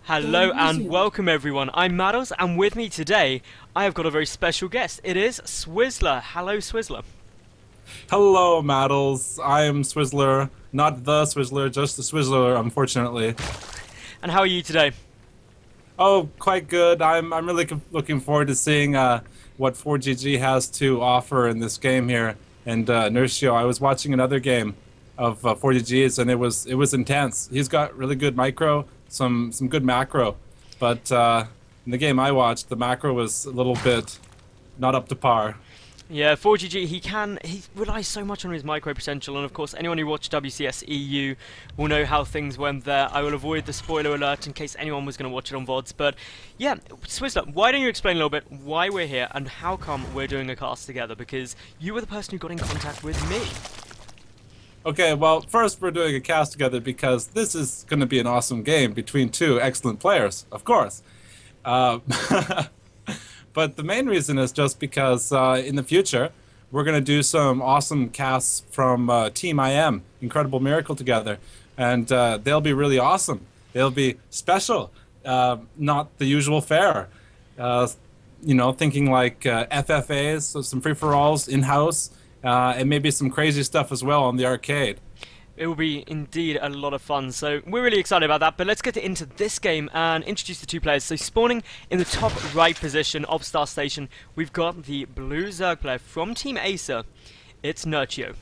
Hello and welcome everyone, I'm Madals, and with me today I have got a very special guest. It is Swizzler. Hello Swizzler. Hello, Madals. I am Swizzler. Not the Swizzler, just the Swizzler, unfortunately. And how are you today? Oh, quite good. I'm really looking forward to seeing what ForGG has to offer in this game here. And Nerchio, I was watching another game of ForGG's, and it was intense. He's got really good micro, some good macro, but in the game I watched, the macro was a little bit not up to par. Yeah, ForGG, he relies so much on his micro potential, and of course anyone who watched WCS EU will know how things went there. I will avoid the spoiler alert in case anyone was going to watch it on VODs, but yeah, Swizzler, why don't you explain a little bit why we're here and how come we're doing a cast together, because you were the person who got in contact with me. Okay, well, first we're doing a cast together because this is going to be an awesome game between two excellent players, of course. But the main reason is just because in the future, we're going to do some awesome casts from Team IM, Incredible Miracle together. And they'll be really awesome. They'll be special, not the usual fare. You know, thinking like FFAs, so some free-for-alls in-house, and maybe some crazy stuff as well on the arcade. It will be indeed a lot of fun, so we're really excited about that. But let's get into this game and introduce the two players. So spawning in the top right position of Star Station, we've got the blue Zerg player from Team Acer. It's Nerchio.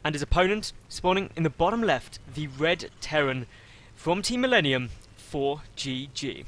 And his opponent, spawning in the bottom left, the red Terran from Team Millennium, ForGG.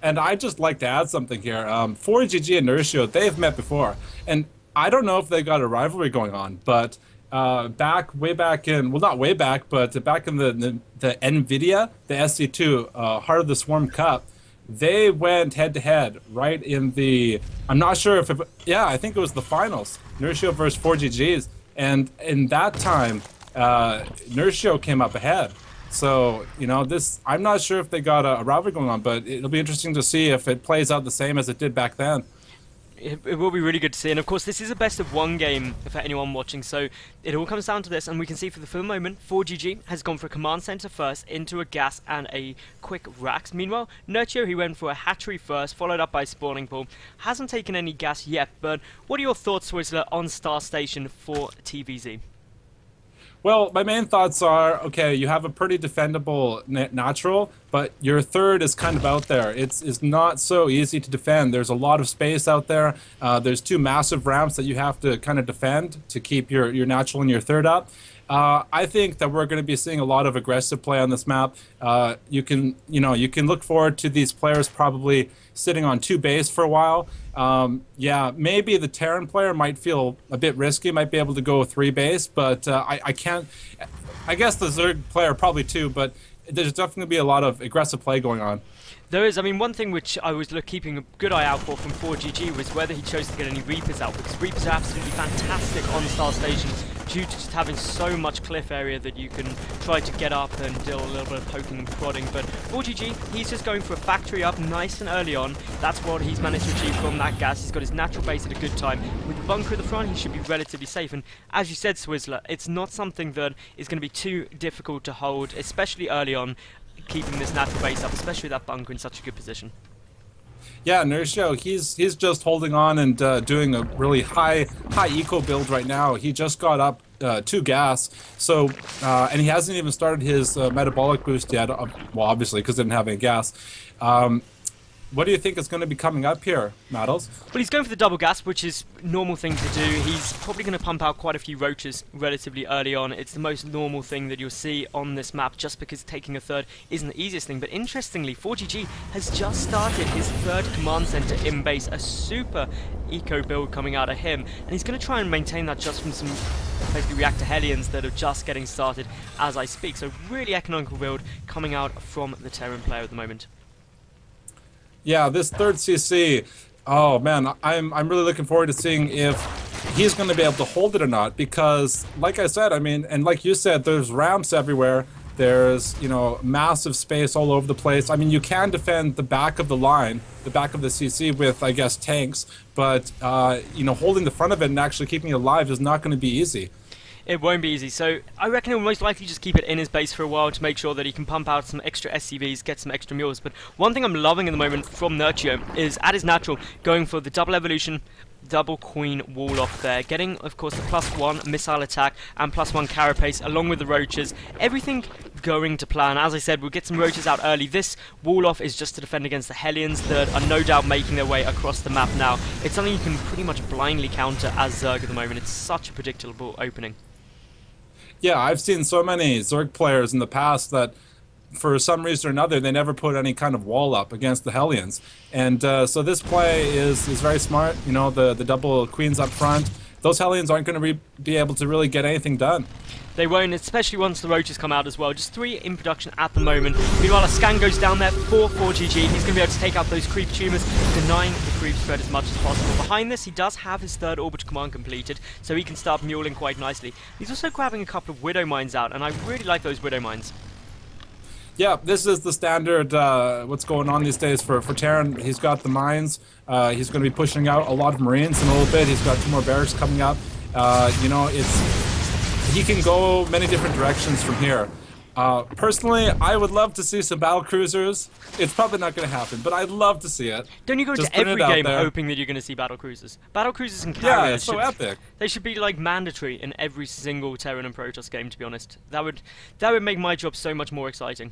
And I'd just like to add something here. ForGG and Nerchio, they've met before. And I don't know if they got a rivalry going on, but way back in, well, not way back, but back in the NVIDIA, the SC2, Heart of the Swarm Cup, they went head-to-head right in the, I'm not sure if it, yeah, I think it was the finals, Nerchio versus ForGG's, and in that time, Nerchio came up ahead. So, you know, I'm not sure if they got a rivalry going on, but it'll be interesting to see if it plays out the same as it did back then. It will be really good to see, and of course this is a best of one game for anyone watching, so it all comes down to this, and we can see for the moment ForGG has gone for a command center first, into a gas and a quick racks. Meanwhile, Nerchio, he went for a hatchery first, followed up by spawning pool. Hasn't taken any gas yet, but what are your thoughts, Swizzler, on Star Station for TvZ? Well, my main thoughts are, okay, you have a pretty defendable natural, but your third is kind of out there. It's not so easy to defend. There's a lot of space out there. There's two massive ramps that you have to kind of defend to keep your natural and your third up. I think that we're going to be seeing a lot of aggressive play on this map. You can look forward to these players probably sitting on 2 base for a while. Yeah, maybe the Terran player might feel a bit risky, might be able to go 3 base, but I can't. I guess the Zerg player probably too, but there's definitely going to be a lot of aggressive play going on. There is. I mean, one thing which I was keeping a good eye out for from ForGG was whether he chose to get any Reapers out, because Reapers are absolutely fantastic on Star Station due to just having so much cliff area that you can try to get up and deal a little bit of poking and prodding. But ForGG, he's just going for a factory up nice and early on. That's what he's managed to achieve from that gas. He's got his natural base at a good time. With the bunker at the front, he should be relatively safe. And as you said, Swizzler, it's not something that is going to be too difficult to hold, especially early on, keeping this natural base up, especially that bunker in such a good position. Yeah, Nerchio, he's just holding on and doing a really high eco build right now. He just got up 2 gas, so and he hasn't even started his metabolic boost yet. Well, obviously, because he didn't have any gas. What do you think is going to be coming up here, Madals? Well, he's going for the double gas, which is a normal thing to do. He's probably going to pump out quite a few roaches relatively early on. It's the most normal thing that you'll see on this map, just because taking a third isn't the easiest thing. But interestingly, ForGG has just started his 3rd command center in base, a super eco build coming out of him, and he's going to try and maintain that just from some basically reactor Hellions that are just getting started as I speak. So really economical build coming out from the Terran player at the moment. Yeah, this 3rd CC, oh man, I'm really looking forward to seeing if he's going to be able to hold it or not, because like I said, I mean, and like you said, there's ramps everywhere. There's, you know, massive space all over the place. I mean, you can defend the back of the line, the back of the CC with, I guess, tanks, but, you know, holding the front of it and actually keeping it alive is not going to be easy. It won't be easy, so I reckon he'll most likely just keep it in his base for a while to make sure that he can pump out some extra SCVs, get some extra mules. But one thing I'm loving at the moment from Nerchio is, at his natural, going for the double evolution, double queen wall off there, getting, of course, the +1 missile attack and +1 carapace, along with the roaches. Everything going to plan. As I said, we'll get some roaches out early. This wall off is just to defend against the Hellions that are no doubt making their way across the map now. It's something you can pretty much blindly counter as Zerg at the moment. It's such a predictable opening. Yeah, I've seen so many Zerg players in the past that, for some reason or another, they never put any kind of wall up against the Hellions. And so this play is very smart. You know, the double queens up front. Those Hellions aren't going to be able to really get anything done. They won't, especially once the roaches come out as well. Just 3 in production at the moment. Meanwhile, a scan goes down there for ForGG. He's going to be able to take out those creep tumors, denying the creep spread as much as possible. Behind this, he does have his 3rd orbital command completed, so he can start muling quite nicely. He's also grabbing a couple of Widow Mines out, and I really like those Widow Mines. Yeah, this is the standard, what's going on these days for Terran. He's got the mines. He's going to be pushing out a lot of Marines in a little bit. He's got 2 more barracks coming up. You know, he can go many different directions from here. Personally, I would love to see some battle cruisers. It's probably not going to happen, but I'd love to see it. Don't you go Just to every game there. hoping that you're going to see battle cruisers? Battle cruisers and Yeah, carriers. it's so epic. They should be like mandatory in every single Terran and Protoss game, to be honest. That would make my job so much more exciting.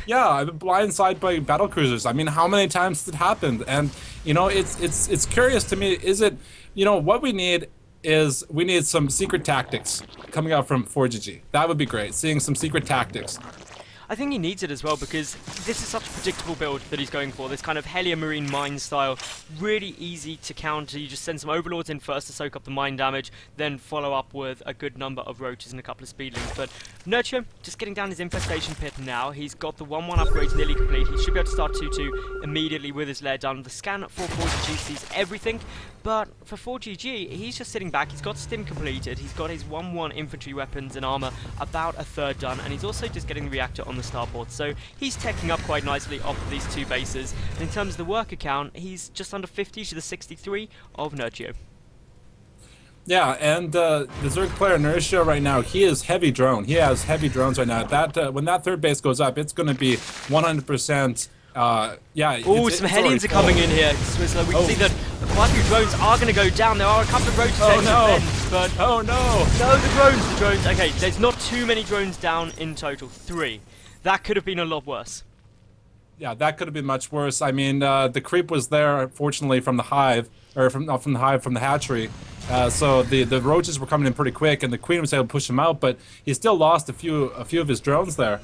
Yeah, I've been blindsided by battle cruisers. I mean, how many times has it happened? And you know, it's curious to me. Is it, you know, what we need is some secret tactics coming out from ForGG. That would be great. Seeing some secret tactics. I think he needs it as well, because this is such a predictable build that he's going for. This kind of Hellion Marine mine style, really easy to counter. You just send some Overlords in first to soak up the mine damage, then follow up with a good number of roaches and a couple of speedlings. But Nerchio, just getting down his infestation pit now. He's got the 1-1 upgrades nearly complete. He should be able to start 2-2 immediately with his lair done. The scan for ForGG sees everything, but for ForGG, he's just sitting back. He's got Stim completed. He's got his 1-1 infantry weapons and armor about a 3rd done, and he's also just getting the reactor on the starport. So he's teching up quite nicely off of these 2 bases. And in terms of the worker count, he's just under 50 to the 63 of Nerchio. Yeah, and the Zerg player Nerchio right now, he is heavy drone. He has heavy drones right now. That when that 3rd base goes up, it's going to be 100%. Yeah. Oh, some Hellions are coming in here, Swizzler. We can see that quite a few drones are going to go down. There are a couple of roaches but oh no! No, the drones. Okay, there's not too many drones down in total. 3. That could have been a lot worse. Yeah, that could have been much worse. I mean, the creep was there, fortunately, from the hive, or from the hatchery. So the roaches were coming in pretty quick, and the queen was able to push him out. But he still lost a few of his drones there.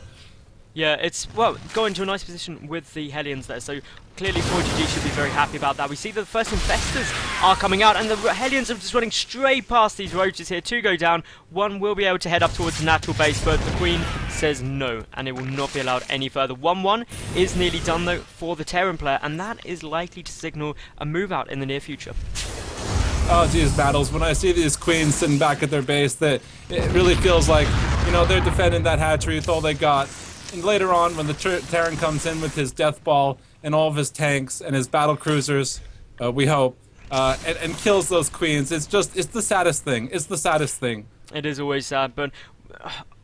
Yeah, it's, well, going to a nice position with the Hellions there, so clearly ForGG should be very happy about that. We see that the first infestors are coming out, and the Hellions are just running straight past these roaches here. 2 go down, 1 will be able to head up towards the natural base, but the Queen says no, and it will not be allowed any further. 1-1 is nearly done, though, for the Terran player, and that is likely to signal a move out in the near future. Oh, geez, Madals, when I see these queens sitting back at their base, that it really feels like, you know, they're defending that hatchery with all they got. And later on, when the Terran comes in with his death ball and all of his tanks and his battle cruisers, we hope, and kills those queens, it's the saddest thing. It's the saddest thing. It is always sad, but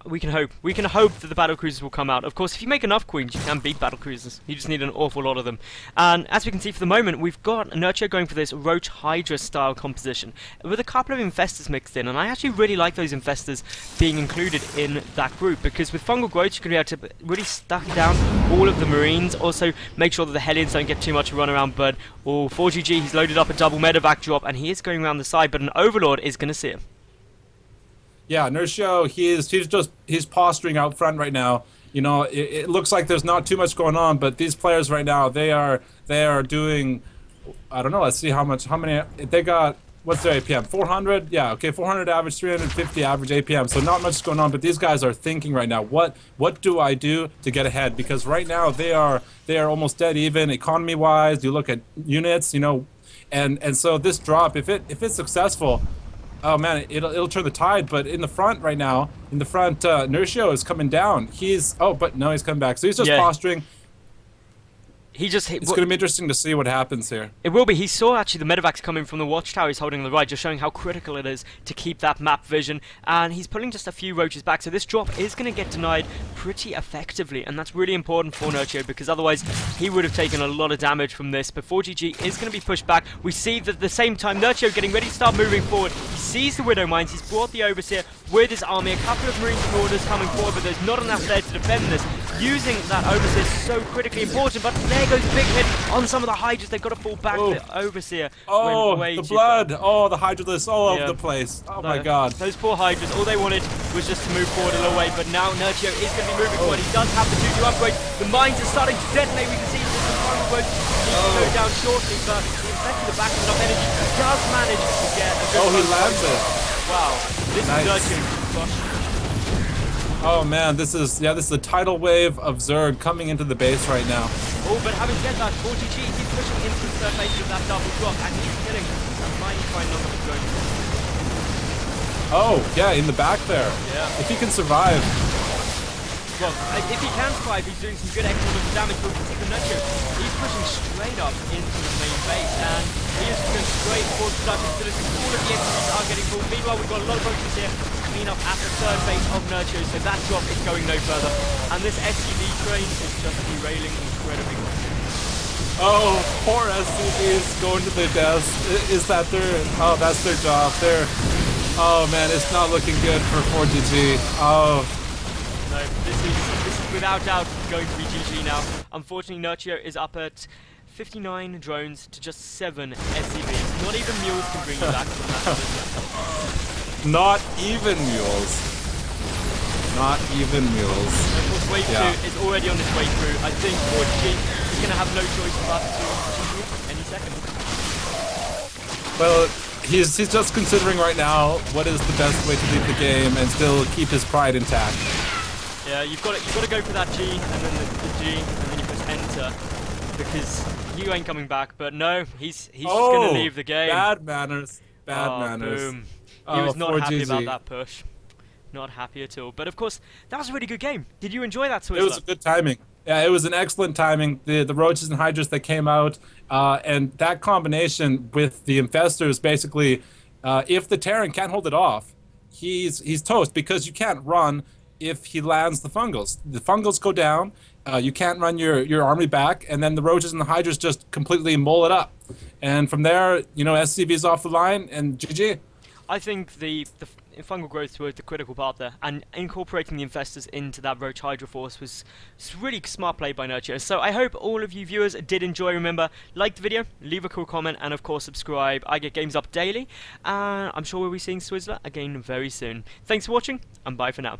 we can hope. We can hope that the battle cruisers will come out. Of course, if you make enough queens, you can beat battle cruisers. You just need an awful lot of them. And as we can see for the moment, we've got Nerchio going for this Roach Hydra style composition with a couple of infestors mixed in. And I actually really like those infestors being included in that group, because with fungal growth, you can be able to really stuck down all of the Marines. Also, make sure that the Hellions don't get too much run around. But ForGG, he's loaded up a double medevac drop, and he is going around the side, but an Overlord is going to see him. Yeah, Nerchio, he's posturing out front right now. You know, it looks like there's not too much going on, but these players right now, they are doing, I don't know, let's see how many they got. What's their APM? 400? Yeah, okay, 400 average, 350 average APM. So not much going on, but these guys are thinking right now, what do I do to get ahead? Because right now they are almost dead even economy-wise. You look at units, you know, and so this drop, if it's successful, oh man, it'll turn the tide. But in the front right now, Nerchio is coming down. He's coming back. So he's just posturing. It's going to be interesting to see what happens here. It will be. He saw actually the medevacs coming from the watchtower he's holding on the right, just showing how critical it is to keep that map vision, and he's pulling just a few roaches back, so this drop is going to get denied pretty effectively, and that's really important for Nerchio, because otherwise he would have taken a lot of damage from this. But ForGG is going to be pushed back. We see that at the same time Nerchio getting ready to start moving forward. He sees the Widow Mines, he's brought the Overseer with his army, a couple of Marines and Orders coming forward, but there's not enough there to defend this. Using that Overseer is so critically important, but there goes big hit on some of the Hydras. They've got to fall back. The Overseer went way the too blood! far. Oh, the Hydralists all over the place. Oh my god. Those poor Hydras, all they wanted was just to move forward a little way, but now Nerchio is going to be moving forward. He does have the 2-2 upgrade. The mines are starting to detonate. We can see this in final growth. He can go down shortly, but especially the back of enough energy, he does manage to get a good he lands it. Wow. This Nice. is Nerchio. Gosh. Oh man, this is a tidal wave of Zerg coming into the base right now. Oh, but having said that, ForGG keeps pushing into the surface with that double drop, and he's killing a mighty fine number of drones. Oh, yeah, in the back there. Yeah. If he can survive. Well, if he can survive, he's doing some good extra damage, but we can see the Nerchio, he's pushing straight up into the main base, and he is going straight for production facilities. All of the exits are getting full. Meanwhile, we've got a lot of roaches here clean up at the third base of Nerchio, so that drop is going no further. And this SUV train is just derailing incredibly quickly. Oh, poor SCVs going to their deaths. Is that that's their job. Oh man, it's not looking good for ForGG. Oh. No, this is without doubt going to be GG now. Unfortunately, Nerchio is up at 59 drones to just 7 SCVs. Not even mules can bring you back from that. Not even mules. Not even mules. Of course, wave 2 is already on its way through. I think ForGG is going to have no choice but to GG any second. Well, he's just considering right now what is the best way to leave the game and still keep his pride intact. Yeah, you've got to go for that G and then the G and then you press enter because you ain't coming back. But no, he's just gonna leave the game. Bad manners. Bad manners. Boom. He was not happy about ForGG. that push. Not happy at all. But of course, that was a really good game. Did you enjoy that, Swizzler? It was good timing. Yeah, it was an excellent timing. The roaches and hydras that came out, and that combination with the infestors, basically, if the Terran can't hold it off, he's toast because you can't run if he lands the fungals. The fungals go down, you can't run your army back, and then the roaches and the hydras just completely mull it up. And from there, SCV's off the line, and GG. I think the fungal growth was the critical part there, and incorporating the infestors into that Roach Hydra force was really smart play by Nerchio. So I hope all of you viewers did enjoy. Remember, like the video, leave a cool comment, and of course subscribe. I get games up daily, and I'm sure we'll be seeing Swizzler again very soon. Thanks for watching, and bye for now.